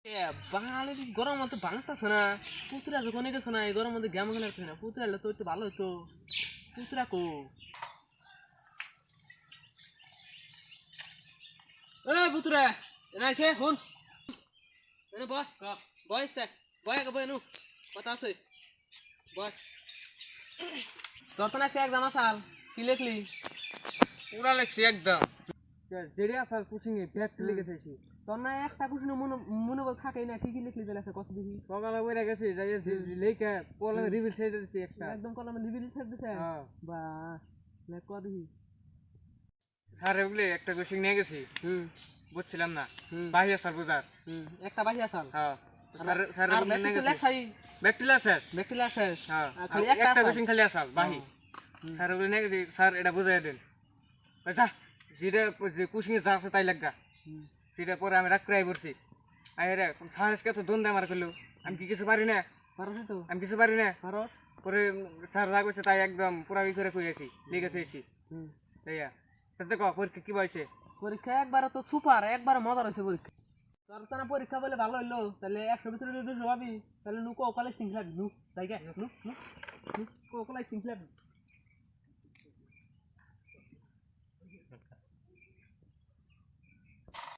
বাঙালির গরম মতো বাংলাতেছে না। পুতুরা যখন গেছে না, এই গরম মধ্যে গেম খেলা না, পুতুরা তো একটু ভালো হতো। পুতুরা কো পুতুরা এনাইছে হুন এনে বয় বয়স দেখ বয় বয় নু কথা আছে বয়। তোর তো আজকে একদম আসাল কি লিখলি? পুরা লেখছি একদম যেড়ে আসাল কুচিং এ ব্যাগ লিখেছি। তোর না একটা কুচিং মনোবল থাকেই না, কি কি লিখলি তাহলে কত দেখি? সকালে বইরা গেছি যাই লেখা পড়লে রিভিল ছেড়ে দিচ্ছি একটা একদম কলমে লিবিলি ছেড়ে দিছে। বাহ লেখ কত দেখি? স্যার বলে একটা কোচিং নিয়ে গেছি বুঝছিলাম না হুম বাহিয়া স্যার বুঝার একটা বাহি আসাল। হ্যাঁ স্যার স্যার আর নিয়ে গেছি লেখাই ব্যাকটেরিয়া শেষ ব্যাকটেরিয়া শেষ। হ্যাঁ খালি একটা কোচিং খালি আসাল বাহি স্যার বলে নিয়ে গেছি স্যার এটা বুঝাই দেন যা যেটা যে কোচিং এ যা আছে তাই লাগা সেটা পরে আমি রাগ করে পড়ছি আরে স্যার আজকে তো দন্দে আমার করলো আমি কি কিছু পারি না পারো তো আমি কিছু পারি না পারো। পরে স্যার রাগ হয়েছে তাই একদম পুরা করে কইয়াছি লিখে থুয়েছি তাইয়া তাতে পরীক্ষা কি বলছে? পরীক্ষা একবার তো সুপার, একবার মজা হয়েছে পরীক্ষা। তোর তো না পরীক্ষা বলে ভালো হইলো, তাহলে 100 ভিতরে যদি জবাবি তাহলে নু কো কলেজ সিং লাগবে নু তাই কে নু নু নু কো কলেজ সিং লাগবে।